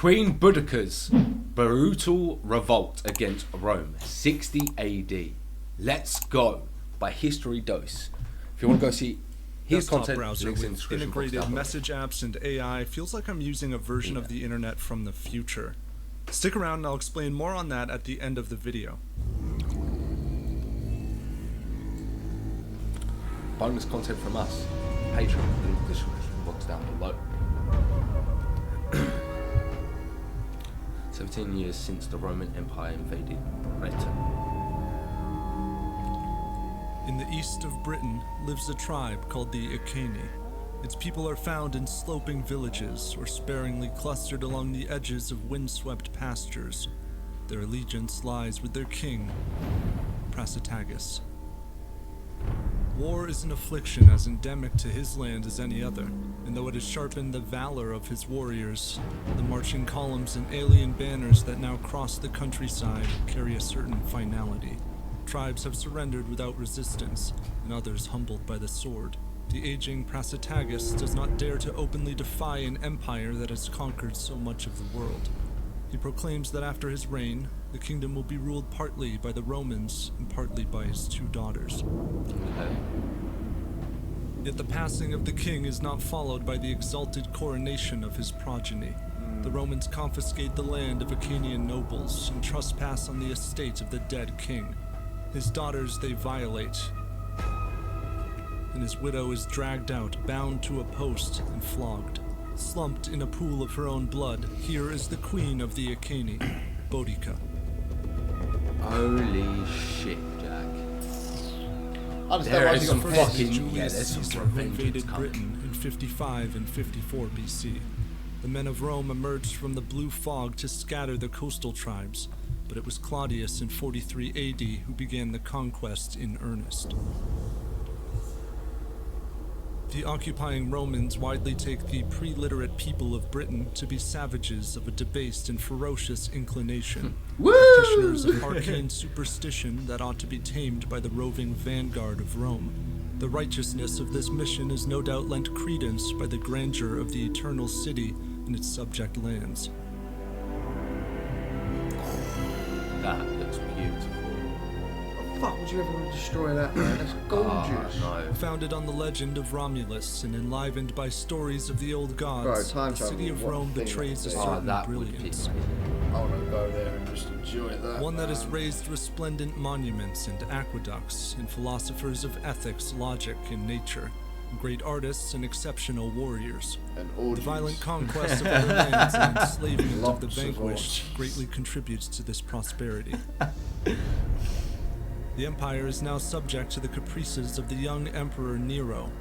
Queen Boudica's brutal revolt against Rome, 60 AD. Let's go by History Dose. If you want to go see his content, browser links in the with description box integrated down below. message apps and AI feels like I'm using a version of the internet from the future. Stick around and I'll explain more on that at the end of the video. Bonus content from us, Patreon, link in the description box down below. 17 years since the Roman Empire invaded Britain. In the east of Britain lives a tribe called the Iceni. Its people are found in sloping villages or sparingly clustered along the edges of windswept pastures. Their allegiance lies with their king, Prasutagus. War is an affliction as endemic to his land as any other, and though it has sharpened the valor of his warriors, the marching columns and alien banners that now cross the countryside carry a certain finality. Tribes have surrendered without resistance, and others humbled by the sword. The aging Prasutagus does not dare to openly defy an empire that has conquered so much of the world. He proclaims that after his reign, the kingdom will be ruled partly by the Romans and partly by his two daughters. Yet the passing of the king is not followed by the exalted coronation of his progeny. The Romans confiscate the land of Icenian nobles and trespass on the estate of the dead king. His daughters they violate, and his widow is dragged out, bound to a post, and flogged. Slumped in a pool of her own blood, here is the queen of the Iceni, Boudica. Holy shit, Jack. There is some fucking Julius Caesar who invaded Britain in 55 and 54 BC. The men of Rome emerged from the blue fog to scatter the coastal tribes, but it was Claudius in 43 AD who began the conquest in earnest. The occupying Romans widely take the pre-literate people of Britain to be savages of a debased and ferocious inclination, practitioners of arcane superstition that ought to be tamed by the roving vanguard of Rome. The righteousness of this mission is no doubt lent credence by the grandeur of the eternal city and its subject lands. That looks beautiful. Fuck, would you ever want to destroy that, man? That's gorgeous. No. Founded on the legend of Romulus and enlivened by stories of the old gods, Bro, the city of Rome betrays a certain that brilliance. I want to go there and just enjoy that. One that has raised resplendent monuments and aqueducts, and philosophers of ethics, logic, and nature, great artists and exceptional warriors. The violent conquest of other lands and enslavement of the vanquished greatly contributes to this prosperity. The empire is now subject to the caprices of the young Emperor Nero.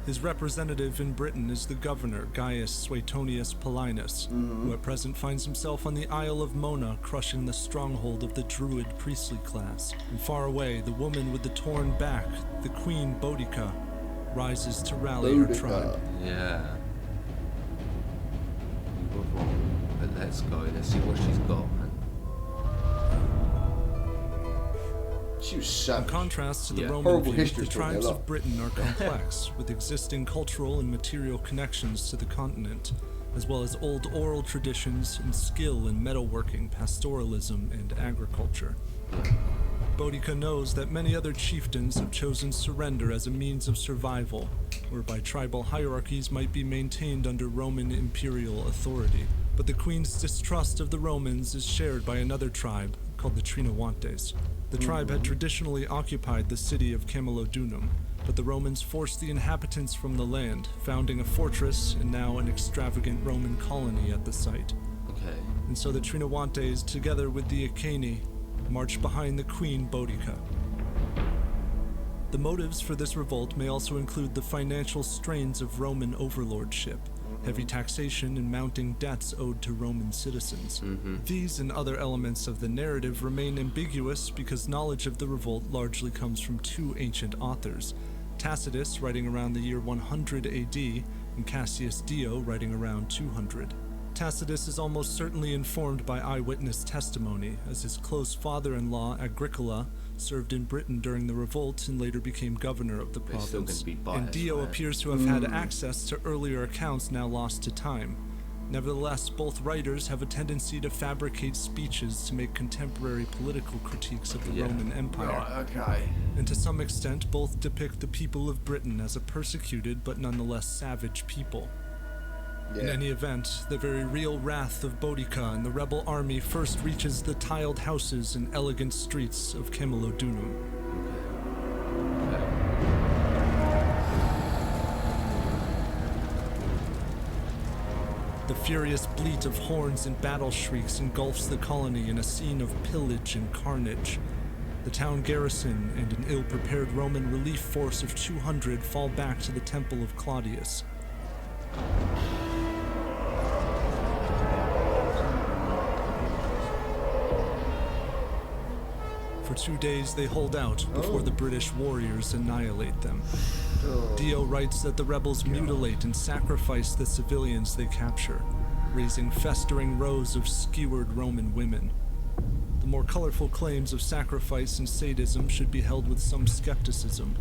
His representative in Britain is the governor Gaius Suetonius Paulinus, who at present finds himself on the Isle of Mona crushing the stronghold of the Druid priestly class. And far away, the woman with the torn back, the Queen Boudica, rises to rally her tribe. Yeah. You were wrong, but let's go. Let's see what she's got, man. She was savage. In contrast to the Roman Horrible view, history the story, tribes I of love. Britain are complex, with existing cultural and material connections to the continent, as well as old oral traditions and skill in metalworking, pastoralism, and agriculture. Boudica knows that many other chieftains have chosen surrender as a means of survival, whereby tribal hierarchies might be maintained under Roman imperial authority. But the queen's distrust of the Romans is shared by another tribe called the Trinowantes. The tribe had traditionally occupied the city of Camulodunum, but the Romans forced the inhabitants from the land, founding a fortress and now an extravagant Roman colony at the site. Okay. And so the Trinowantes, together with the Iceni, marched behind the Queen Boudica. The motives for this revolt may also include the financial strains of Roman overlordship, heavy taxation and mounting debts owed to Roman citizens. These and other elements of the narrative remain ambiguous because knowledge of the revolt largely comes from two ancient authors, Tacitus writing around the year 100 AD and Cassius Dio writing around 200. Tacitus is almost certainly informed by eyewitness testimony, as his close father-in-law Agricola served in Britain during the revolt and later became governor of the But it's still province. gonna be biased, And Dio right? appears to have had access to earlier accounts now lost to time. Nevertheless, both writers have a tendency to fabricate speeches to make contemporary political critiques of the Roman Empire. Right, okay. And to some extent, both depict the people of Britain as a persecuted but nonetheless savage people. In any event, the very real wrath of Boudica and the rebel army first reaches the tiled houses and elegant streets of Camulodunum. The furious bleat of horns and battle shrieks engulfs the colony in a scene of pillage and carnage. The town garrison and an ill-prepared Roman relief force of 200 fall back to the temple of Claudius. For 2 days they hold out before the British warriors annihilate them. Dio writes that the rebels mutilate and sacrifice the civilians they capture, raising festering rows of skewered Roman women. The more colorful claims of sacrifice and sadism should be held with some skepticism.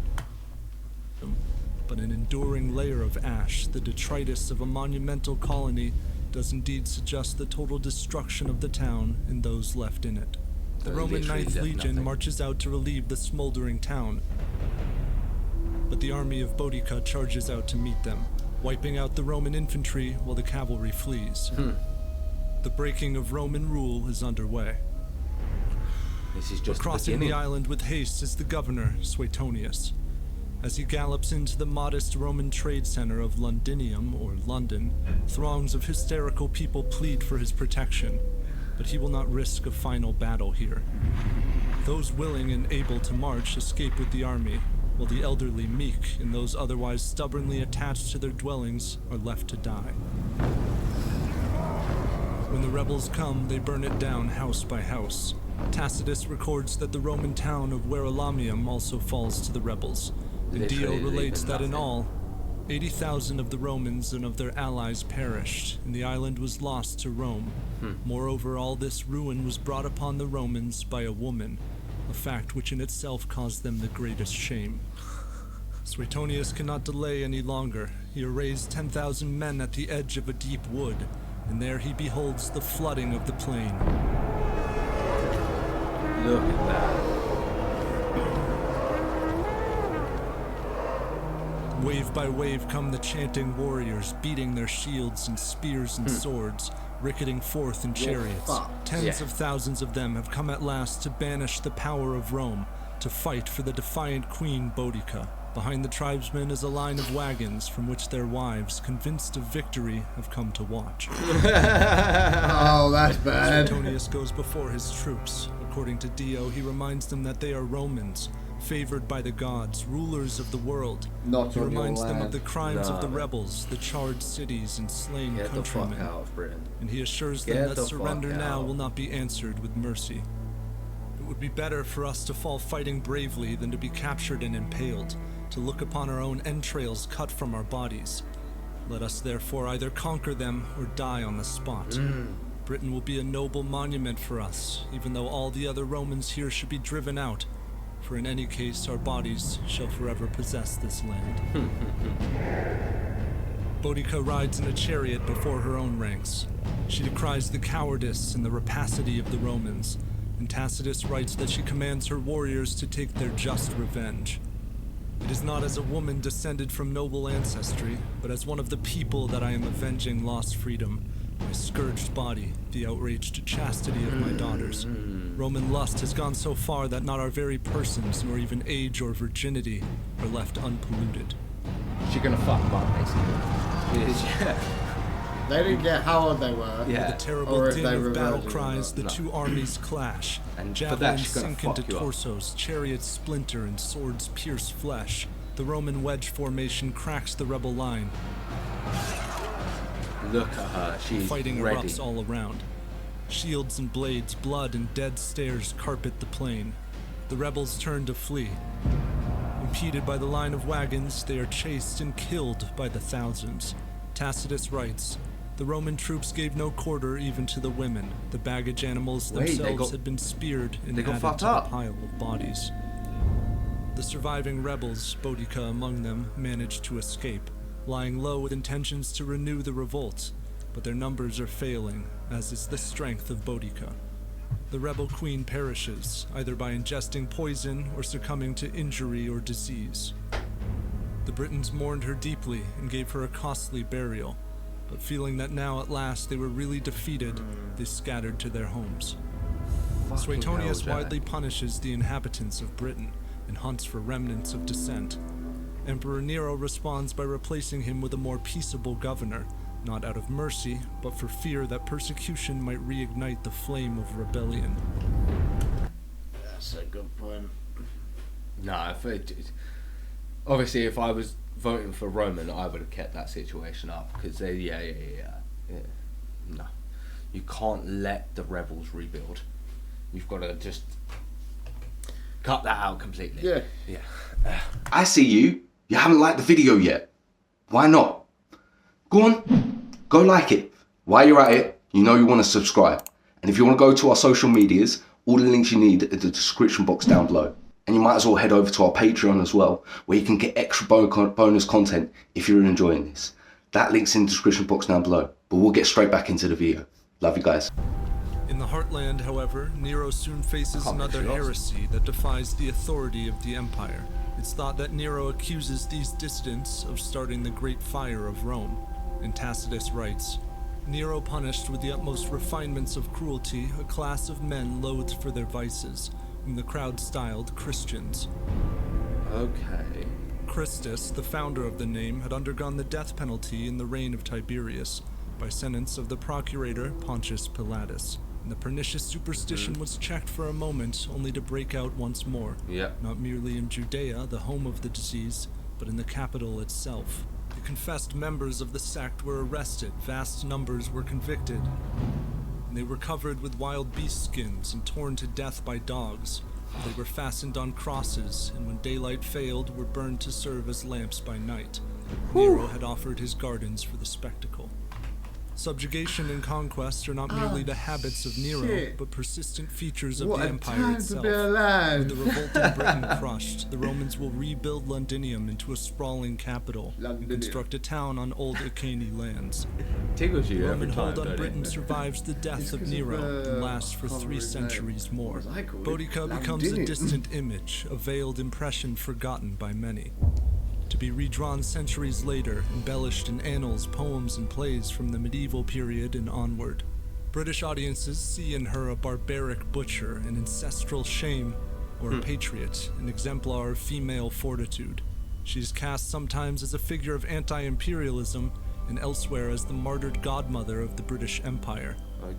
But an enduring layer of ash, the detritus of a monumental colony, does indeed suggest the total destruction of the town and those left in it. The Roman Ninth Legion marches out to relieve the smoldering town, but the army of Boudica charges out to meet them, wiping out the Roman infantry while the cavalry flees. The breaking of Roman rule is underway. This is just crossing the island with haste is the governor, Suetonius. As he gallops into the modest Roman trade center of Londinium, or London, throngs of hysterical people plead for his protection, but he will not risk a final battle here. Those willing and able to march escape with the army, while the elderly, meek, and those otherwise stubbornly attached to their dwellings are left to die. When the rebels come, they burn it down house by house. Tacitus records that the Roman town of Verulamium also falls to the rebels, and Dio relates that in all, 80,000 of the Romans and of their allies perished, and the island was lost to Rome. Moreover, all this ruin was brought upon the Romans by a woman, a fact which in itself caused them the greatest shame. Suetonius cannot delay any longer. He arrays 10,000 men at the edge of a deep wood, and there he beholds the flooding of the plain. Look at that. Wave by wave come the chanting warriors, beating their shields and spears and swords, ricketing forth in chariots. Tens of thousands of them have come at last to banish the power of Rome, to fight for the defiant queen Boudica. Behind the tribesmen is a line of wagons from which their wives, convinced of victory, have come to watch. Oh, that's bad. Suetonius goes before his troops. According to Dio, he reminds them that they are Romans, favored by the gods, rulers of the world. He reminds them of the crimes of the rebels, the charred cities and slain countrymen. Get the fuck out of Britain. And he assures them that surrender now will not be answered with mercy. It would be better for us to fall fighting bravely than to be captured and impaled, to look upon our own entrails cut from our bodies. Let us therefore either conquer them or die on the spot. Britain will be a noble monument for us, even though all the other Romans here should be driven out. For in any case, our bodies shall forever possess this land. Boudica rides in a chariot before her own ranks. She decries the cowardice and the rapacity of the Romans, and Tacitus writes that she commands her warriors to take their just revenge. It is not as a woman descended from noble ancestry, but as one of the people that I am avenging lost freedom, my scourged body, the outraged chastity of my daughters. Roman lust has gone so far that not our very persons, nor even age or virginity, are left unpolluted. She's gonna fuck them up, basically. They didn't get how old they were. With a terrible din of battle cries, the two armies clash. And javelins sink into torsos, chariots splinter, and swords pierce flesh. The Roman wedge formation cracks the rebel line. Look at her, she's fighting ready. Erupts all around. Shields and blades, blood and dead stares carpet the plain. The rebels turn to flee. Impeded by the line of wagons, they are chased and killed by the thousands. Tacitus writes, the Roman troops gave no quarter even to the women. The baggage animals themselves had been speared and added to the pile of bodies. The surviving rebels, Boudica among them, managed to escape, lying low with intentions to renew the revolt. but their numbers are failing, as is the strength of Boudica. The rebel queen perishes, either by ingesting poison or succumbing to injury or disease. The Britons mourned her deeply and gave her a costly burial, but feeling that now at last they were really defeated, they scattered to their homes. Suetonius widely punishes the inhabitants of Britain and hunts for remnants of dissent. Emperor Nero responds by replacing him with a more peaceable governor, not out of mercy, but for fear that persecution might reignite the flame of rebellion. That's a good point. No, obviously if I was voting for Roman, I would have kept that situation up, because no, you can't let the rebels rebuild. You've got to just cut that out completely. Yeah. I see you. You haven't liked the video yet. Why not? Go on, go like it. While you're at it, you know you want to subscribe. And if you want to go to our social medias, all the links you need are in the description box down below. And you might as well head over to our Patreon as well, where you can get extra bonus content if you're enjoying this. That link's in the description box down below. But we'll get straight back into the video. Love you guys. In the Heartland, however, Nero soon faces another heresy that defies the authority of the Empire. It's thought that Nero accuses these dissidents of starting the Great Fire of Rome, and Tacitus writes, Nero punished with the utmost refinements of cruelty a class of men loathed for their vices, whom the crowd styled Christians. Okay. Christus, the founder of the name, had undergone the death penalty in the reign of Tiberius, by sentence of the procurator Pontius Pilatus. And the pernicious superstition was checked for a moment, only to break out once more. Not merely in Judea, the home of the disease, but in the capital itself. The confessed members of the sect were arrested, vast numbers were convicted, and they were covered with wild beast skins and torn to death by dogs. They were fastened on crosses, and when daylight failed, were burned to serve as lamps by night. Nero had offered his gardens for the spectacle. Subjugation and conquest are not merely the habits of Nero, but persistent features of the empire itself. With the revolt in Britain crushed, the Romans will rebuild Londinium into a sprawling capital and construct a town on old Iceni lands. Roman hold on Britain survives the death of Nero and lasts for 3 centuries more. Boudica becomes a distant image, a veiled impression forgotten by many, to be redrawn centuries later, embellished in annals, poems, and plays from the medieval period and onward. British audiences see in her a barbaric butcher, an ancestral shame, or a patriot, an exemplar of female fortitude. She is cast sometimes as a figure of anti-imperialism, and elsewhere as the martyred godmother of the British Empire.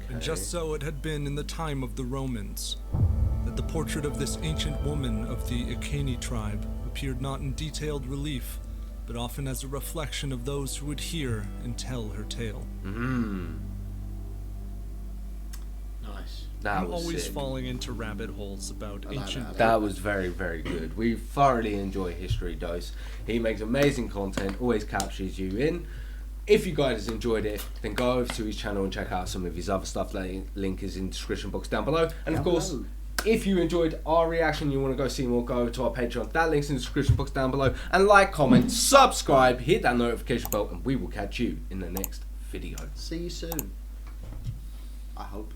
And just so it had been in the time of the Romans, that the portrait of this ancient woman of the Iceni tribe appeared not in detailed relief, but often as a reflection of those who would hear and tell her tale. Nice. I'm always falling into rabbit holes about ancient... That was very, very good. We thoroughly enjoy History Dose. He makes amazing content, always captures you in. If you guys enjoyed it, then go over to his channel and check out some of his other stuff. Link is in the description box down below. And of course, if you enjoyed our reaction, you want to go see more, go to our Patreon. That link's in the description box down below. And like, comment, subscribe, hit that notification bell, and we will catch you in the next video. See you soon. I hope.